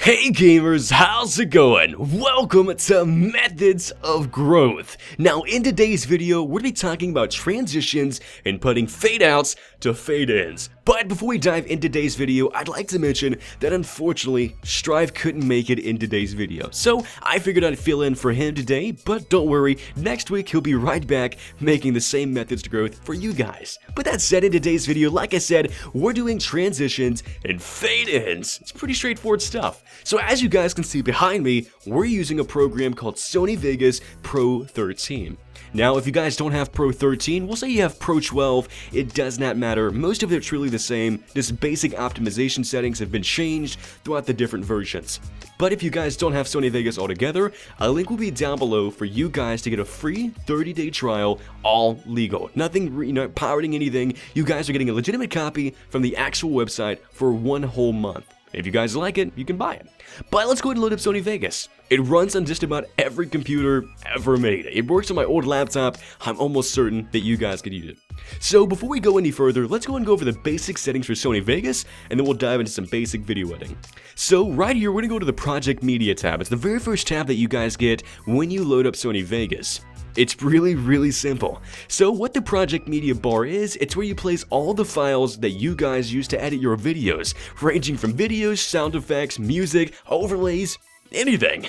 Hey gamers, how's it going? Welcome to Methods of Growth. Now in today's video, we're going to be talking about transitions and putting fade outs to fade ins. But before we dive into today's video, I'd like to mention that unfortunately, Strive couldn't make it in today's video. So I figured I'd fill in for him today, but don't worry, next week he'll be right back making the same methods to growth for you guys. But that said, in today's video, like I said, we're doing transitions and fade ins. It's pretty straightforward stuff. So as you guys can see behind me, we're using a program called Sony Vegas Pro 13. Now, if you guys don't have Pro 13, we'll say you have Pro 12, it does not matter. Most of it's really the same, just basic optimization settings have been changed throughout the different versions. But if you guys don't have Sony Vegas altogether, a link will be down below for you guys to get a free 30-day trial, all legal. Nothing, pirating anything, you guys are getting a legitimate copy from the actual website for 1 whole month. If you guys like it, you can buy it. But let's go ahead and load up Sony Vegas. It runs on just about every computer ever made. It works on my old laptop. I'm almost certain that you guys could use it. So before we go any further, let's go and go over the basic settings for Sony Vegas, and then we'll dive into some basic video editing. So right here, we're gonna go to the Project Media tab. It's the very first tab that you guys get when you load up Sony Vegas. It's really simple. So what the Project Media bar is, it's where you place all the files that you guys use to edit your videos, ranging from videos, sound effects, music, overlays, anything.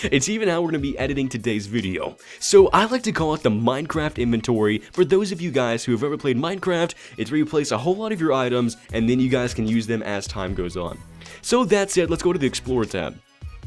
It's even how we're going to be editing today's video. So I like to call it the Minecraft inventory. For those of you guys who have ever played Minecraft, it's where you place a whole lot of your items and then you guys can use them as time goes on. So that said, let's go to the Explorer tab.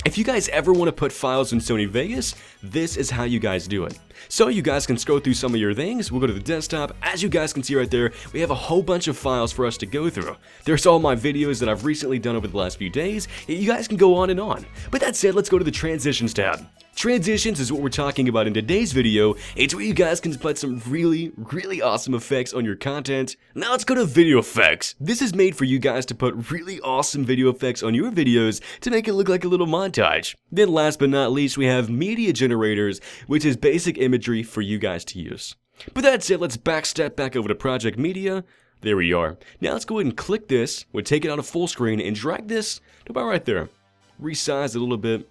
If you guys ever want to put files in Sony Vegas, this is how you guys do it. So you guys can scroll through some of your things, we'll go to the desktop, as you guys can see right there, we have a whole bunch of files for us to go through. There's all my videos that I've recently done over the last few days, you guys can go on and on. But that said, let's go to the Transitions tab. Transitions is what we're talking about in today's video. It's where you guys can put some really awesome effects on your content. Now let's go to video effects. This is made for you guys to put really awesome video effects on your videos to make it look like a little montage. Then last but not least, we have media generators, which is basic imagery for you guys to use. But that's it, let's step back over to Project Media. There we are. Now let's go ahead and click this. We'll take it out of full screen and drag this to about right there. Resize it a little bit.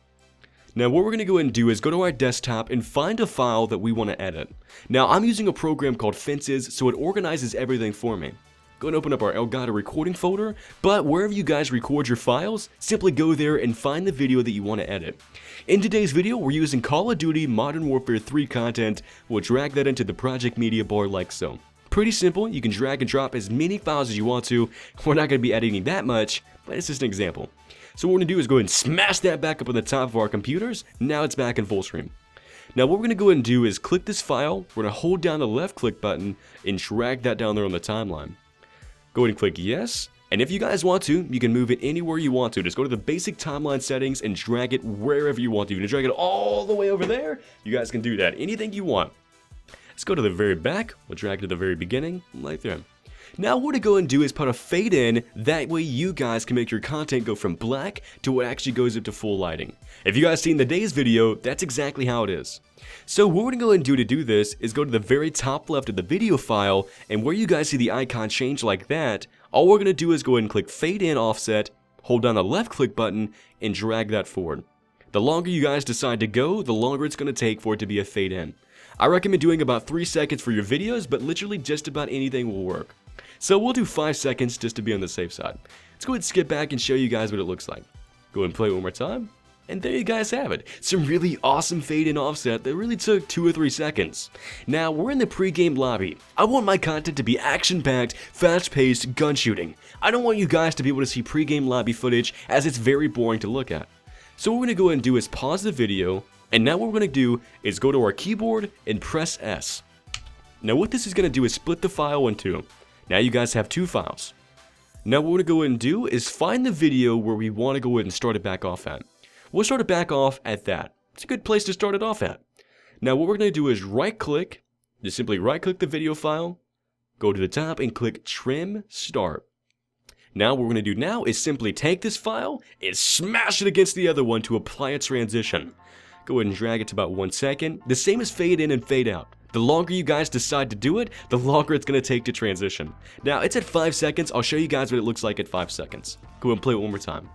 Now what we're going to go ahead and do is go to our desktop and find a file that we want to edit. Now I'm using a program called Fences, so it organizes everything for me. Go and open up our Elgato recording folder, but wherever you guys record your files, simply go there and find the video that you want to edit. In today's video, we're using Call of Duty Modern Warfare 3 content. We'll drag that into the Project Media bar like so. Pretty simple, you can drag and drop as many files as you want to. We're not going to be editing that much, but it's just an example. So what we're going to do is go ahead and smash that back up on the top of our computers. Now it's back in full screen. Now what we're going to go ahead and do is click this file. We're going to hold down the left click button and drag that down there on the timeline. Go ahead and click yes. And if you guys want to, you can move it anywhere you want to. Just go to the basic timeline settings and drag it wherever you want to. You can drag it all the way over there. You guys can do that. Anything you want. Let's go to the very back. We'll drag it to the very beginning, right there. Now what to go and do is put a fade in, that way you guys can make your content go from black to what actually goes up to full lighting. If you guys seen the day's video, that's exactly how it is. So what we're going to go and do to do this is go to the very top left of the video file, and where you guys see the icon change like that, all we're going to do is go ahead and click fade in offset, hold down the left click button, and drag that forward. The longer you guys decide to go, the longer it's going to take for it to be a fade in. I recommend doing about 3 seconds for your videos, but literally just about anything will work. So we'll do 5 seconds just to be on the safe side. Let's go ahead and skip back and show you guys what it looks like. Go ahead and play it one more time. And there you guys have it. Some really awesome fade in offset that really took 2 or 3 seconds. Now we're in the pre-game lobby. I want my content to be action-packed, fast-paced gun shooting. I don't want you guys to be able to see pre-game lobby footage as it's very boring to look at. So what we're going to go ahead and do is pause the video. And now what we're going to do is go to our keyboard and press S. Now what this is going to do is split the file in 2. Now you guys have 2 files. Now what we're going to go ahead and do is find the video where we want to go ahead and start it back off at. We'll start it back off at that. It's a good place to start it off at. Now what we're going to do is right click, just simply right click the video file, go to the top and click Trim Start. Now what we're going to do now is simply take this file and smash it against the other one to apply a transition. Go ahead and drag it to about 1 second. The same as fade in and fade out. The longer you guys decide to do it, the longer it's going to take to transition. Now, it's at 5 seconds. I'll show you guys what it looks like at 5 seconds. Go ahead and play it one more time.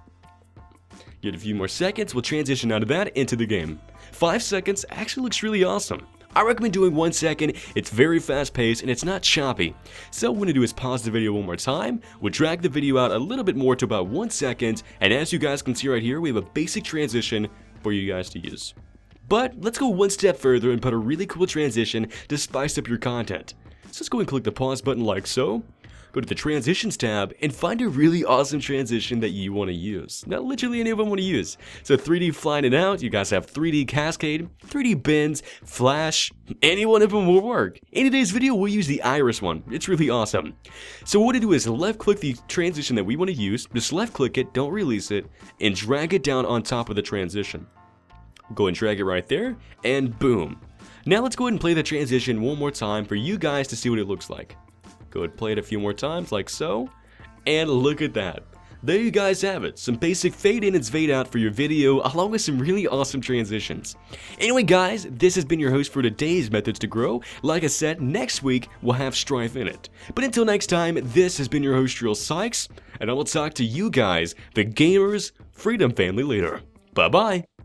Get a few more seconds, we'll transition out of that into the game. 5 seconds actually looks really awesome. I recommend doing 1 second, it's very fast paced and it's not choppy. So what we're going to do is pause the video one more time, we'll drag the video out a little bit more to about 1 second, and as you guys can see right here, we have a basic transition for you guys to use. But let's go one step further and put a really cool transition to spice up your content. So let's go and click the pause button like so. Go to the Transitions tab and find a really awesome transition that you want to use. Not literally any of them want to use. So 3D flying it out, you guys have 3D cascade, 3D bends, flash, any one of them will work. In today's video, we'll use the iris one. It's really awesome. So what we're going to do is left click the transition that we want to use, just left click it, don't release it, and drag it down on top of the transition. Go and drag it right there, and boom. Now let's go ahead and play the transition one more time for you guys to see what it looks like. Go ahead and play it a few more times like so, and look at that. There you guys have it, some basic fade in and fade out for your video along with some really awesome transitions. Anyway guys, this has been your host for today's Methods to Grow. Like I said, next week we'll have Strife in it. But until next time, this has been your host Real Sykes, and I will talk to you guys, the Gamers Freedom Family later. Bye bye.